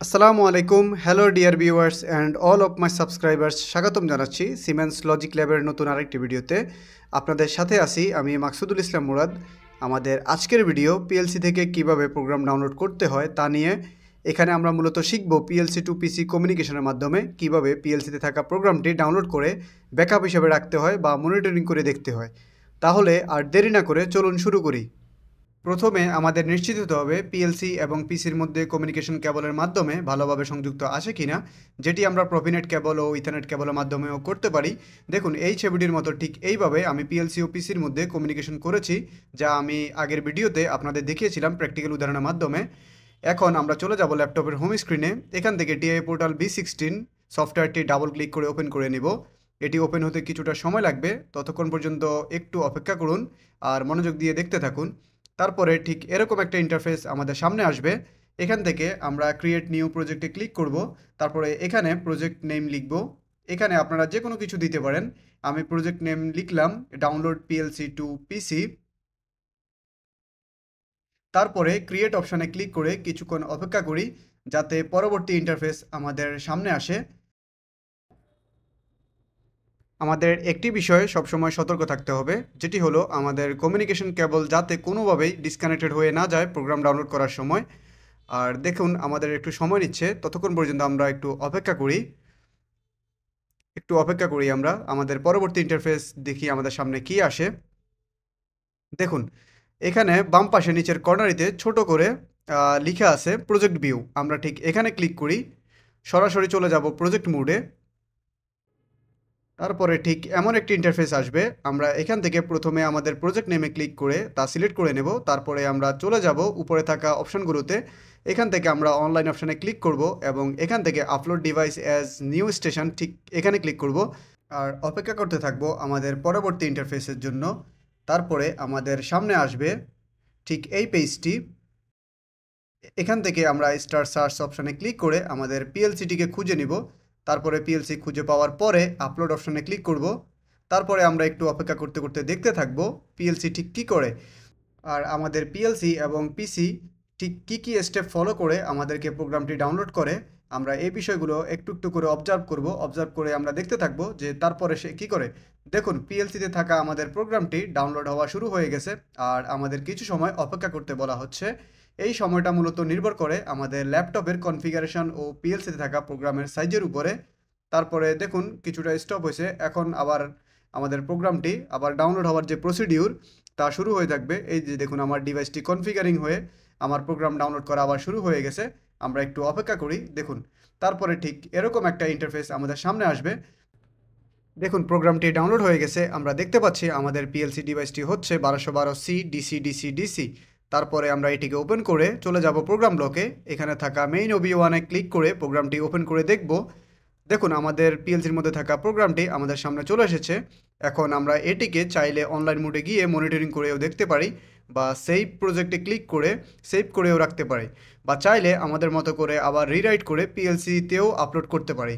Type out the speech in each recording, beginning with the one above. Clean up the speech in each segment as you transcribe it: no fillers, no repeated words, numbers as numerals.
আসসালামু আলাইকুম hello dear viewers and all of my subscribers স্বাগতম জানাচ্ছি সিমেন্স লজিক ল্যাবের নতুন আরেকটি ভিডিওতে। আপনাদের সাথে আছি আমি মাকসুদুল ইসলাম মুরাদ। আমাদের আজকের ভিডিও পিএলসি থেকে কিভাবে প্রোগ্রাম ডাউনলোড করতে হয় তা নিয়ে। এখানে আমরা মূলত শিখব পিএলসি টু পিসি কমিউনিকেশনের মাধ্যমে কিভাবে পিএলসিতে থাকা প্রোগ্রামটি ডাউনলোড করে ব্যাকআপ হিসেবে রাখতে হয় বা মনিটরিং করে দেখতে হয়। তাহলে আর দেরি না করে চলুন শুরু করি। প্রথমে আমাদের নিশ্চিত হতে হবে পিএলসি এবং পিসির মধ্যে কমিউনিকেশন কেবলের মাধ্যমে ভালোভাবে সংযুক্ত আছে কিনা, যেটি আমরা প্রফিনেট কেবল ও ইথারনেট কেবলের মাধ্যমেও করতে পারি। দেখুন এই ছবিটির মতো ঠিক এইভাবে আমি পিএলসি ও পিসির মধ্যে কমিউনিকেশন করেছি, যা আমি আগের ভিডিওতে আপনাদের দেখিয়েছিলাম প্র্যাকটিক্যাল উদাহরণের মাধ্যমে। এখন আমরা চলে যাব ল্যাপটপের হোম স্ক্রিনে। এখান থেকে টিআই পোর্টাল V16 সফটওয়্যারটি ডাবল ক্লিক করে ওপেন করে নিব। এটি ওপেন হতে কিছুটা সময় লাগবে, ততক্ষণ পর্যন্ত একটু অপেক্ষা করুন আর মনোযোগ দিয়ে দেখতে থাকুন। তারপরে ঠিক এরকম একটা ইন্টারফেস আমাদের সামনে আসবে। এখান থেকে আমরা ক্রিয়েট নিউ প্রজেক্টে ক্লিক করব। তারপরে এখানে প্রজেক্ট নেম লিখব। এখানে আপনারা যে কোনো কিছু দিতে পারেন। আমি প্রজেক্ট নেম লিখলাম ডাউনলোড পিএলসি টু পিসি। তারপরে ক্রিয়েট অপশানে ক্লিক করে কিছুক্ষণ অপেক্ষা করি যাতে পরবর্তী ইন্টারফেস আমাদের সামনে আসে। আমাদের একটি বিষয়ে সবসময় সতর্ক থাকতে হবে, যেটি হলো আমাদের কমিউনিকেশন কেবল যাতে কোনোভাবেই ডিসকানেক্টেড হয়ে না যায় প্রোগ্রাম ডাউনলোড করার সময়। আর দেখুন আমাদের একটু সময় নিচ্ছে, ততক্ষণ পর্যন্ত আমরা একটু অপেক্ষা করি আমরা আমাদের পরবর্তী ইন্টারফেস দেখি আমাদের সামনে কি আসে। দেখুন এখানে বাম পাশে নিচের কর্নারিতে ছোট করে লিখা আছে প্রজেক্ট ভিউ। আমরা ঠিক এখানে ক্লিক করি, সরাসরি চলে যাব প্রজেক্ট মোডে। তারপরে ঠিক এমন একটি ইন্টারফেস আসবে। আমরা এখান থেকে প্রথমে আমাদের প্রজেক্ট নেমে ক্লিক করে তা সিলেক্ট করে নেব। তারপরে আমরা চলে যাব উপরে থাকা অপশানগুলোতে। এখান থেকে আমরা অনলাইন অপশানে ক্লিক করব এবং এখান থেকে upload device as new station ঠিক এখানে ক্লিক করব আর অপেক্ষা করতে থাকবো আমাদের পরবর্তী ইন্টারফেসের জন্য। তারপরে আমাদের সামনে আসবে ঠিক এই পেজটি। এখান থেকে আমরা স্টার সার্চ অপশানে ক্লিক করে আমাদের পিএলসিটিকে খুঁজে নিব। তারপরে পিএলসি খুঁজে পাওয়ার পরে আপলোড অপশানে ক্লিক করব। তারপরে আমরা একটু অপেক্ষা করতে করতে দেখতে থাকবো পিএলসি ঠিক কী করে আর আমাদের পিএলসি এবং পিসি ঠিক কী স্টেপ ফলো করে আমাদেরকে প্রোগ্রামটি ডাউনলোড করে। আমরা এই বিষয়গুলো একটু একটু করে অবজার্ভ করে আমরা দেখতে থাকবো যে তারপরে সে কী করে। দেখুন পিএলসিতে থাকা আমাদের প্রোগ্রামটি ডাউনলোড হওয়া শুরু হয়ে গেছে আর আমাদের কিছু সময় অপেক্ষা করতে বলা হচ্ছে। এই সময়টা মূলত নির্ভর করে আমাদের ল্যাপটপের কনফিগারেশন ও পিএলসিতে থাকা প্রোগ্রামের সাইজের উপরে। তারপরে দেখুন কিছুটা স্টপ হয়েছে, এখন আবার আমাদের প্রোগ্রামটি আবার ডাউনলোড হওয়ার যে প্রসিডিউর তা শুরু হয়ে থাকবে। এই যে দেখুন আমার ডিভাইসটি কনফিগারিং হয়ে আমার প্রোগ্রাম ডাউনলোড করা আবার শুরু হয়ে গেছে। আমরা একটু অপেক্ষা করি। দেখুন তারপরে ঠিক এরকম একটা ইন্টারফেস আমাদের সামনে আসবে। দেখুন প্রোগ্রামটি ডাউনলোড হয়ে গেছে। আমরা দেখতে পাচ্ছি আমাদের পিএলসি ডিভাইসটি হচ্ছে 1212C ডিসি ডিসি ডিসি। তারপরে আমরা এটিকে ওপেন করে চলে যাব প্রোগ্রাম ব্লকে। এখানে থাকা মেইন OBI1-এ ক্লিক করে প্রোগ্রামটি ওপেন করে দেখব। দেখুন আমাদের পিএলসির মধ্যে থাকা প্রোগ্রামটি আমাদের সামনে চলে এসেছে। এখন আমরা এটিকে চাইলে অনলাইন মোডে গিয়ে মনিটরিং করেও দেখতে পারি বা সেভ প্রজেক্টে ক্লিক করে সেভ করেও রাখতে পারি বা চাইলে আমাদের মতো করে আবার রিরাইট করে পিএলসিতেও আপলোড করতে পারি।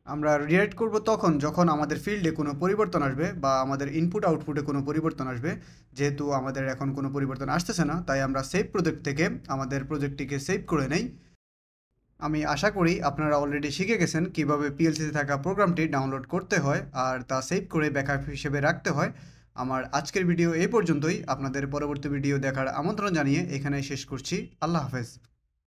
আমরা রিরাইট করব তখন যখন আমাদের ফিল্ডে কোনো পরিবর্তন আসবে বা আমাদের ইনপুট আউটপুটে কোনো পরিবর্তন আসবে। যেহেতু আমাদের এখন কোনো পরিবর্তন আসতেছে না, তাই আমরা সেভ প্রজেক্ট থেকে আমাদের প্রজেক্টটিকে সেভ করে নেই। আমি আশা করি আপনারা অলরেডি শিখে গেছেন কিভাবে পিএলসিতে থাকা প্রোগ্রামটি ডাউনলোড করতে হয় আর তা সেভ করে ব্যাকআপ হিসেবে রাখতে হয়। আমার আজকের ভিডিও এই পর্যন্তই। আপনাদের পরবর্তী ভিডিও দেখার আমন্ত্রণ জানিয়ে এখানে শেষ করছি। আল্লাহ হাফেজ।